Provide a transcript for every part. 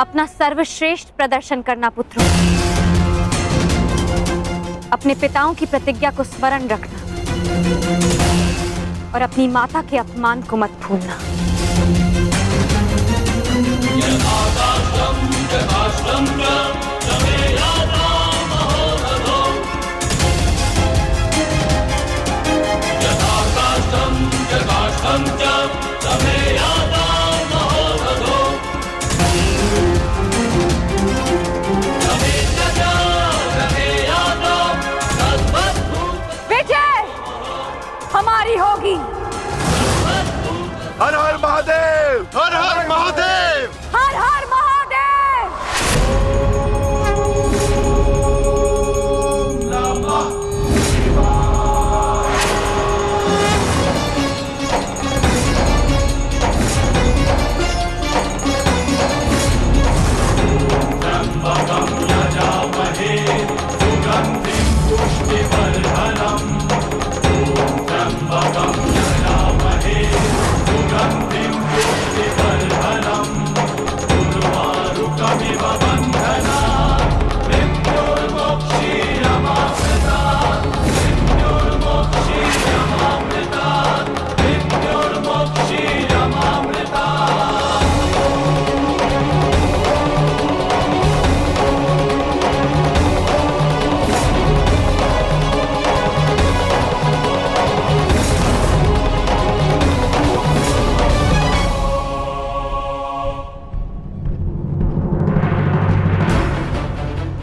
अपना सर्वश्रेष्ठ प्रदर्शन करना पुत्रों। अपने पिताओं की प्रतिज्ञा को स्मरण रखना और अपनी माता के अपमान को मत भूलना। विजय हमारी होगी। हर हर महादेव, हर हर महादेव, हर हर महादेव।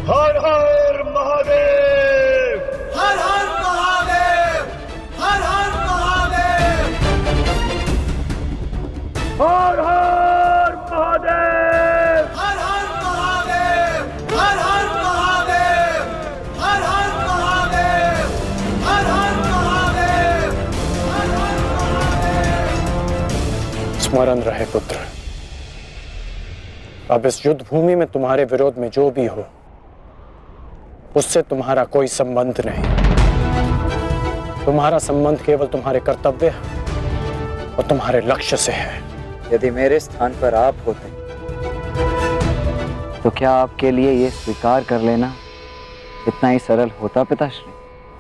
हर हर महादेव, हर हर महादेव, हर हर महादेव, हर हर महादेव, हर हर महादेव, हर हर महादेव, हर हर महादेव, हर हर महादेव, हर हर महादेव। स्मरण रहे पुत्र, अब इस युद्ध भूमि में तुम्हारे विरोध में जो भी हो उससे तुम्हारा कोई संबंध नहीं। तुम्हारा संबंध केवल तुम्हारे कर्तव्य और तुम्हारे लक्ष्य से है। यदि मेरे स्थान पर आप होते तो क्या आपके लिए ये स्वीकार कर लेना इतना ही सरल होता पिताश्री?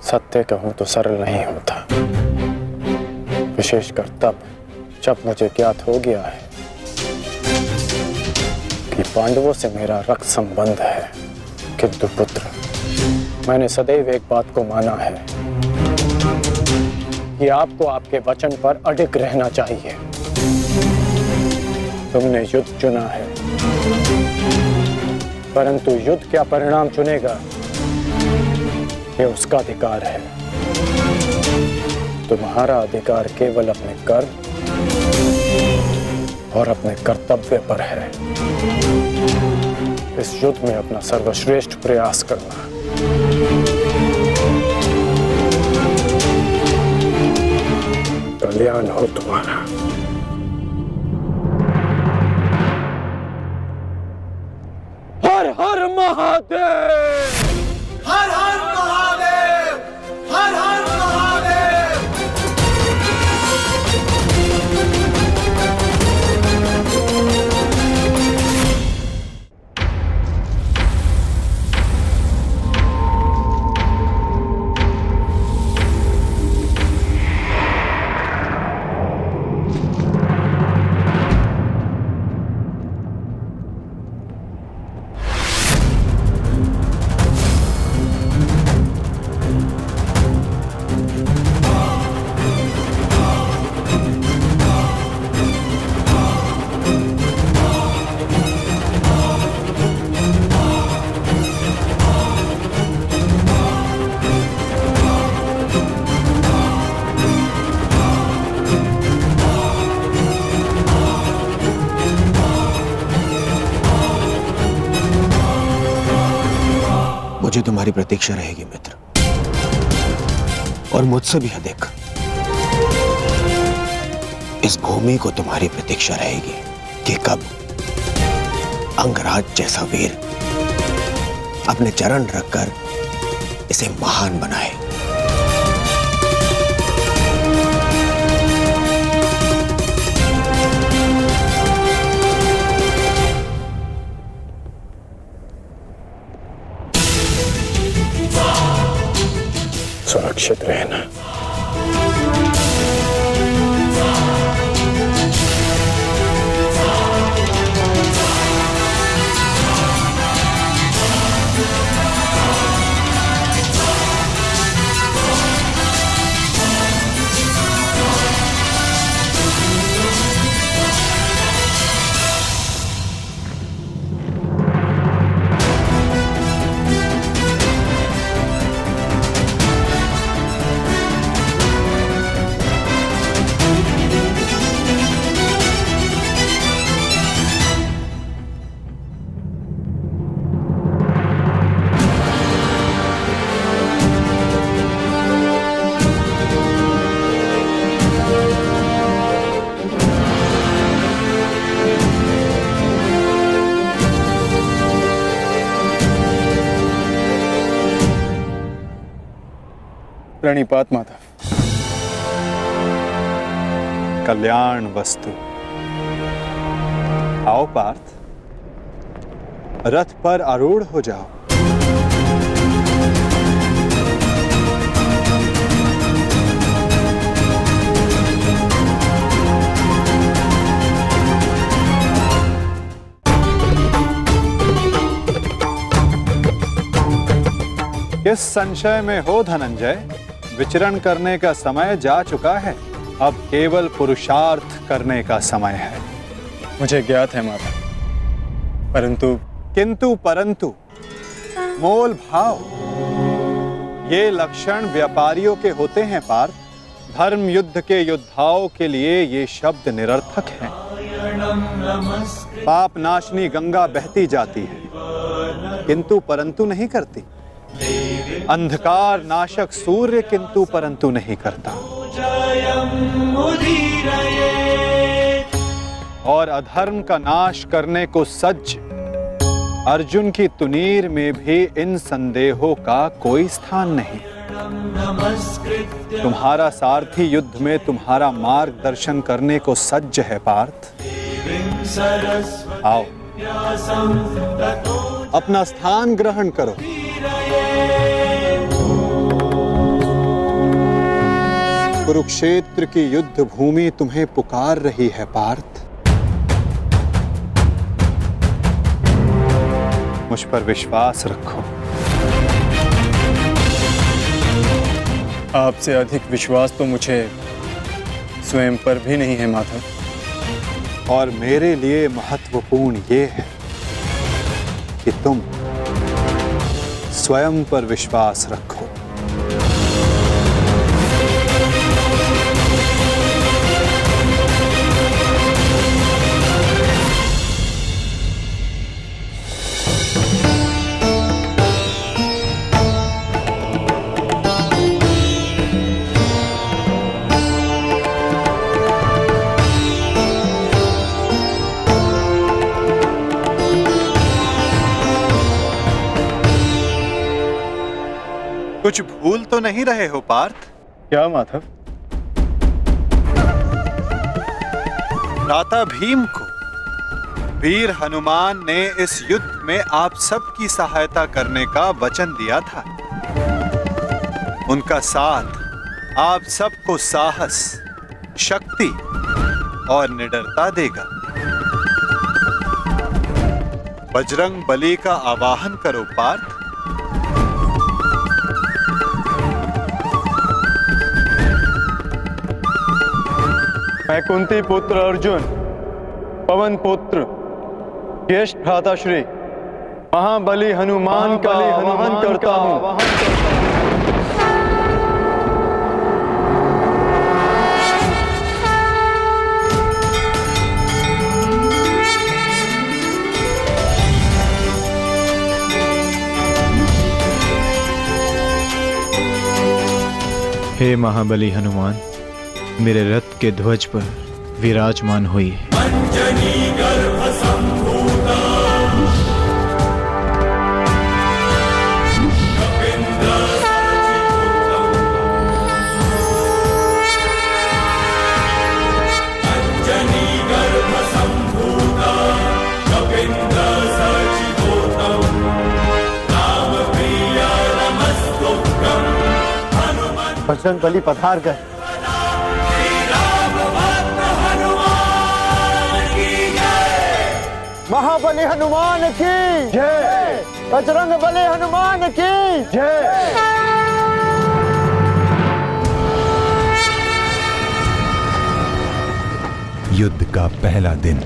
सत्य कहूं तो सरल नहीं होता, विशेषकर तब जब मुझे ज्ञात हो गया है कि पांडवों से मेरा रक्त संबंध है। किंतु पुत्र, मैंने सदैव एक बात को माना है कि आपको आपके वचन पर अडिग रहना चाहिए। तुमने युद्ध चुना है, परंतु युद्ध क्या परिणाम चुनेगा ये उसका अधिकार है। तुम्हारा अधिकार केवल अपने कर्म और अपने कर्तव्य पर है। इस युद्ध में अपना सर्वश्रेष्ठ प्रयास करना। कल्याण हो तुम्हारा। हर हर महादेव, हर हर महादेव, हर हर महादेव। मुझे तुम्हारी प्रतीक्षा रहेगी मित्र, और मुझसे भी अधिक इस भूमि को तुम्हारी प्रतीक्षा रहेगी कि कब अंगराज जैसा वीर अपने चरण रखकर इसे महान बनाए। रहना। प्रणिपात माता। कल्याण वस्तु। आओ पार्थ, रथ पर आरूढ़ हो जाओ। किस संशय में हो धनंजय? विचरण करने का समय जा चुका है, अब केवल पुरुषार्थ करने का समय है। मुझे ज्ञात है माता, परंतु परंतु मोल भाव, ये लक्षण व्यापारियों के होते हैं पार्थ। धर्म युद्ध के योद्धाओं के लिए ये शब्द निरर्थक हैं। पाप नाशनी गंगा बहती जाती है, किंतु परंतु नहीं करती। अंधकार नाशक सूर्य किंतु परंतु नहीं करता। और अधर्म का नाश करने को सज्ज अर्जुन की तुनीर में भी इन संदेहों का कोई स्थान नहीं। तुम्हारा सारथी युद्ध में तुम्हारा मार्गदर्शन करने को सज्ज है पार्थ। आओ, अपना स्थान ग्रहण करो। कुरुक्षेत्र की युद्ध भूमि तुम्हें पुकार रही है पार्थ। मुझ पर विश्वास रखो। आपसे अधिक विश्वास तो मुझे स्वयं पर भी नहीं है माधव। और मेरे लिए महत्वपूर्ण ये है कि तुम स्वयं पर विश्वास रखो। कुछ भूल तो नहीं रहे हो पार्थ? क्या माधव? भ्राता भीम को वीर हनुमान ने इस युद्ध में आप सबकी सहायता करने का वचन दिया था। उनका साथ आप सबको साहस, शक्ति और निडरता देगा। बजरंग बली का आवाहन करो पार्थ। मैं कुंती पुत्र अर्जुन, पवन पुत्र, ज्येष्ठ भ्राताश्री, महाबली हनुमान का आवाहन करता हूँ। हे महाबली हनुमान, मेरे रथ के ध्वज पर विराजमान होइए। बजरंग बली पधार गए। महाबली हनुमान की जय। बजरंग बली हनुमान की जय। युद्ध का पहला दिन।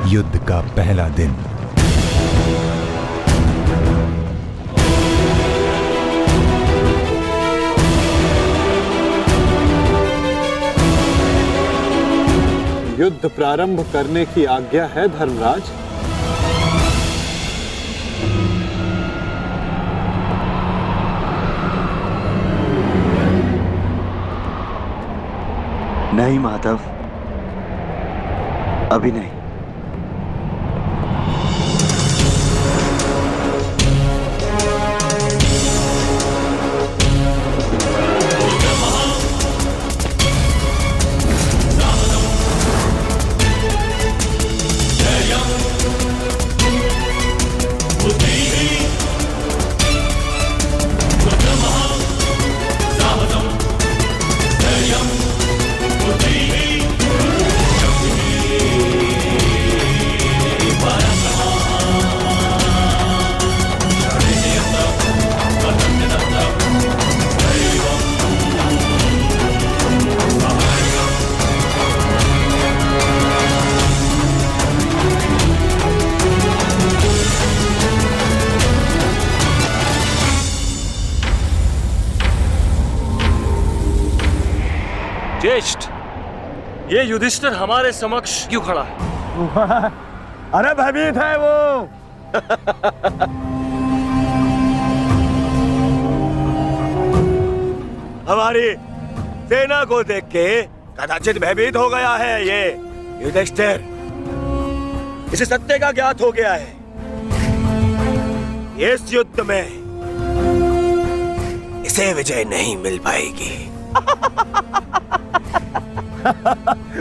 युद्ध का पहला दिन। युद्ध प्रारंभ करने की आज्ञा है धर्मराज। नहीं माधव, अभी नहीं। ज्येष्ठ, ये युधिष्ठिर हमारे समक्ष क्यों खड़ा है? अरे भयभीत है वो। हमारी सेना को देख के कदाचित भयभीत हो गया है ये युधिष्ठिर। इसे सत्य का ज्ञात हो गया है। इस युद्ध में इसे विजय नहीं मिल पाएगी।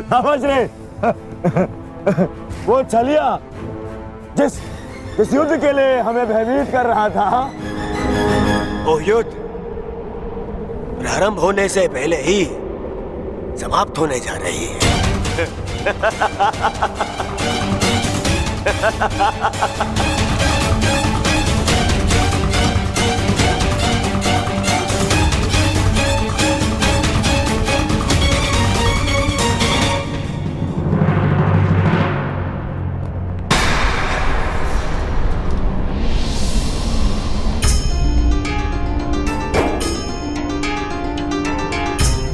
समझ रहे वो छलिया जिस युद्ध के लिए हमें भयभीत कर रहा था, वो युद्ध प्रारंभ होने से पहले ही समाप्त होने जा रही है।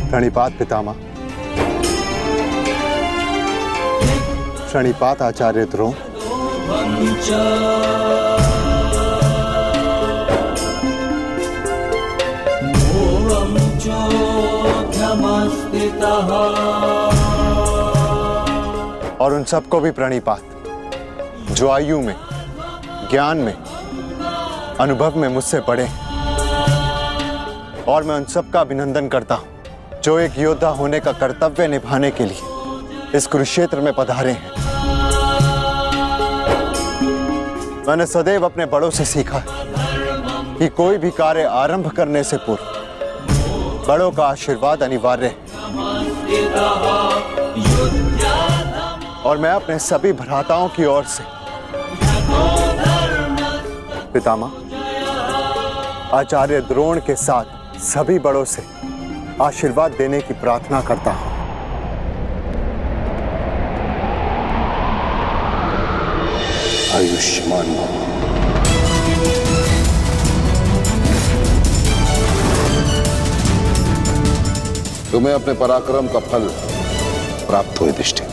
प्रणिपात पितामह। प्रणिपात आचार्य द्रोण। और उन सबको भी प्रणिपात जो आयु में, ज्ञान में, अनुभव में मुझसे बड़े। और मैं उन सबका अभिनंदन करता हूं जो एक योद्धा होने का कर्तव्य निभाने के लिए इस कुरुक्षेत्र में पधारे हैं। मैंने सदैव अपने बड़ों से सीखा है कि कोई भी कार्य आरंभ करने से पूर्व बड़ों का आशीर्वाद अनिवार्य है। और मैं अपने सभी भ्राताओं की ओर से पितामह आचार्य द्रोण के साथ सभी बड़ों से आशीर्वाद देने की प्रार्थना करता हूं। आयुष्मान भव। तुम्हें अपने पराक्रम का फल प्राप्त हो युधिष्ठिर।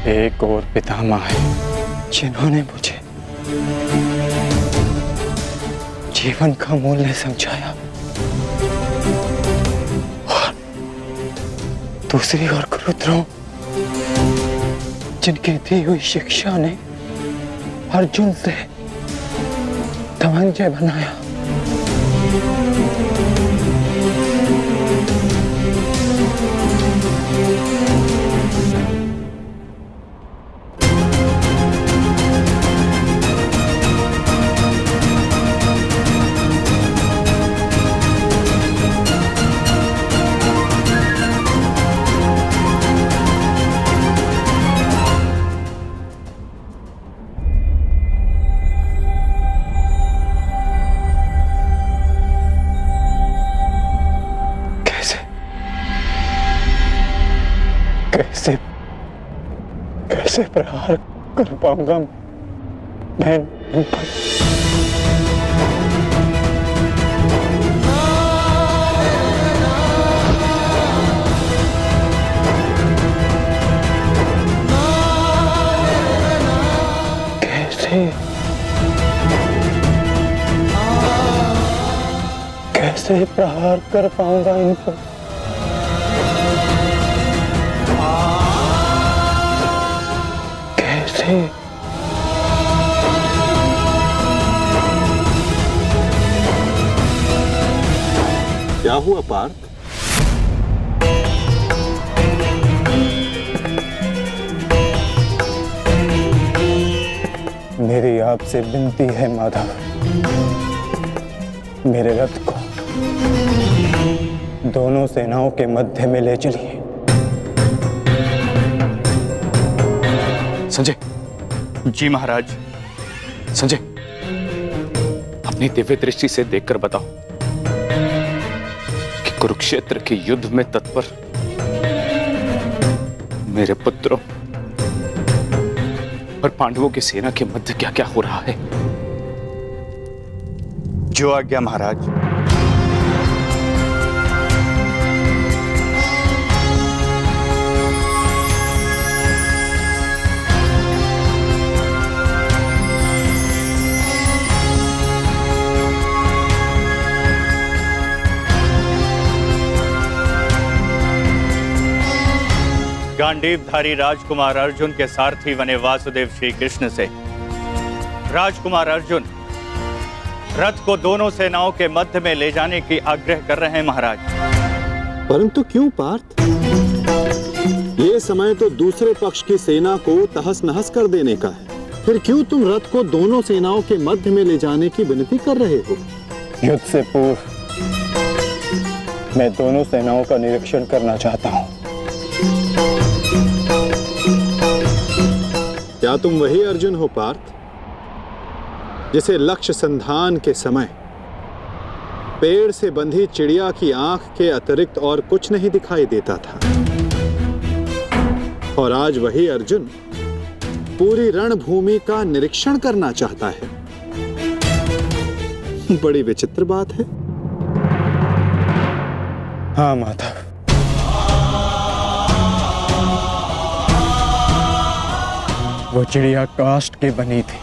एक और पितामह है जिन्होंने मुझे जीवन का मूल्य समझाया और दूसरी ओर गुरुद्रोण जिनकी दी हुई शिक्षा ने अर्जुन से धनंजय बनाया। कैसे प्रहार कर पाऊंगा मैं इन पर? कैसे प्रहार कर पाऊंगा इन पर? क्या हुआ पार्थ? मेरी आपसे विनती है माधव, मेरे रथ को दोनों सेनाओं के मध्य में ले चलिए। संजय। जी महाराज। संजय, अपनी दिव्य दृष्टि से देखकर बताओ कि कुरुक्षेत्र के युद्ध में तत्पर मेरे पुत्रों और पांडवों की सेना के मध्य क्या क्या हो रहा है? जो आज्ञा महाराज। गांडीवधारी राजकुमार अर्जुन के सारथी बने वासुदेव श्री कृष्ण से राजकुमार अर्जुन रथ को दोनों सेनाओं के मध्य में ले जाने की आग्रह कर रहे हैं महाराज। परंतु क्यों पार्थ? ये समय तो दूसरे पक्ष की सेना को तहस नहस कर देने का है, फिर क्यों तुम रथ को दोनों सेनाओं के मध्य में ले जाने की विनती कर रहे हो? युद्ध से पूर्व मैं दोनों सेनाओं का निरीक्षण करना चाहता हूं। क्या तुम वही अर्जुन हो पार्थ जिसे लक्ष्य संधान के समय पेड़ से बंधी चिड़िया की आंख के अतिरिक्त और कुछ नहीं दिखाई देता था, और आज वही अर्जुन पूरी रणभूमि का निरीक्षण करना चाहता है? बड़ी विचित्र बात है। हाँ माधव, वो चिड़िया काष्ठ की बनी थी,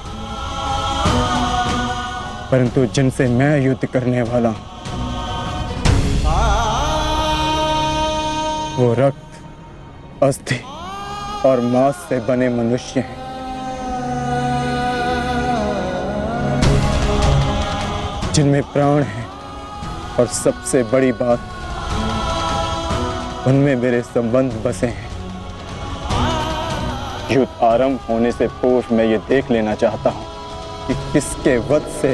परंतु जिनसे मैं युद्ध करने वाला हूं वो रक्त, अस्थि और मांस से बने मनुष्य हैं। जिनमें प्राण है और सबसे बड़ी बात, उनमें मेरे संबंध बसे हैं। युद्ध आरंभ होने से पूर्व मैं ये देख लेना चाहता हूं कि किसके वध से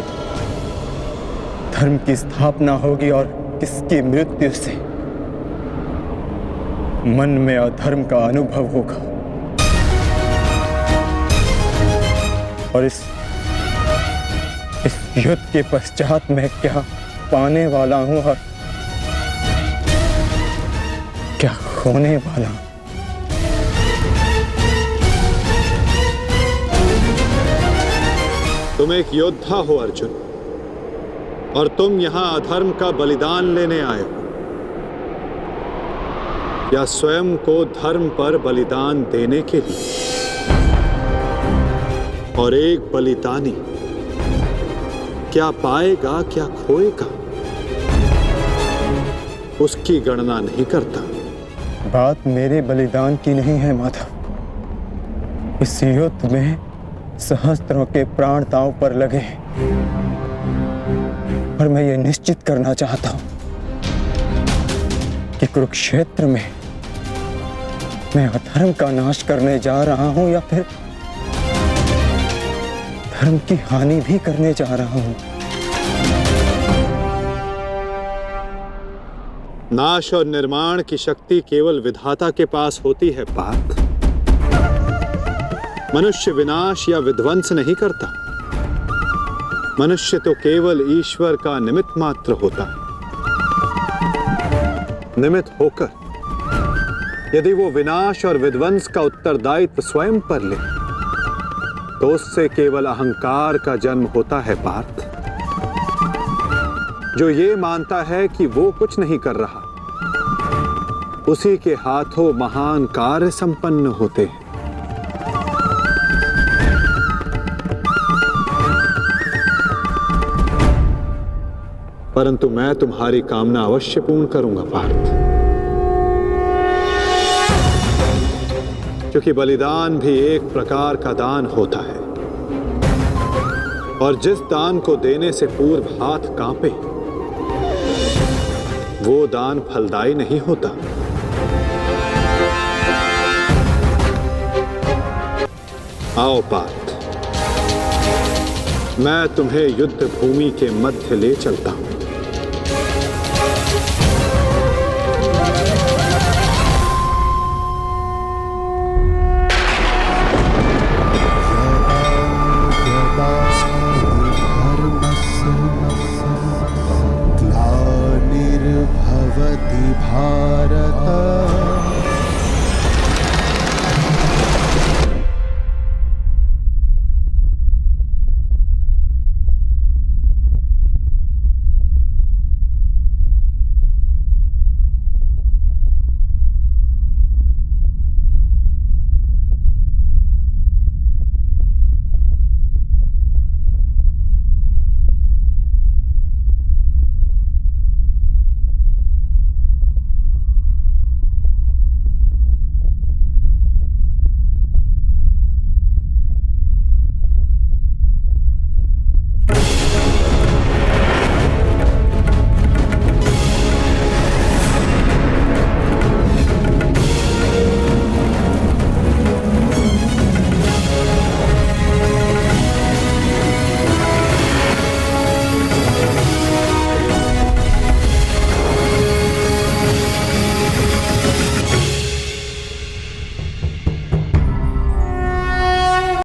धर्म की स्थापना होगी और किसकी मृत्यु से मन में अधर्म का अनुभव होगा। और इस युद्ध के पश्चात मैं क्या पाने वाला हूं और क्या खोने वाला हूं। तुम एक योद्धा हो अर्जुन, और तुम यहां अधर्म का बलिदान लेने आए हो, या स्वयं को धर्म पर बलिदान देने के लिए। और एक बलिदानी क्या पाएगा क्या खोएगा, उसकी गणना नहीं करता। बात मेरे बलिदान की नहीं है माधव। इस युद्ध में सहस्त्रों के प्राण दांव पर लगे और मैं ये निश्चित करना चाहता हूं कि कुरुक्षेत्र में मैं अधर्म का नाश करने जा रहा हूं या फिर धर्म की हानि भी करने जा रहा हूं। नाश और निर्माण की शक्ति केवल विधाता के पास होती है पार्थ। मनुष्य विनाश या विध्वंस नहीं करता। मनुष्य तो केवल ईश्वर का निमित्त मात्र होता है। निमित्त होकर यदि वो विनाश और विध्वंस का उत्तरदायित्व स्वयं पर ले तो उससे केवल अहंकार का जन्म होता है पार्थ, जो ये मानता है कि वो कुछ नहीं कर रहा। उसी के हाथों महान कार्य संपन्न होते हैं। परंतु मैं तुम्हारी कामना अवश्य पूर्ण करूंगा पार्थ, क्योंकि बलिदान भी एक प्रकार का दान होता है, और जिस दान को देने से पूर्व हाथ कांपे वो दान फलदायी नहीं होता। आओ पार्थ, मैं तुम्हें युद्ध भूमि के मध्य ले चलता हूं।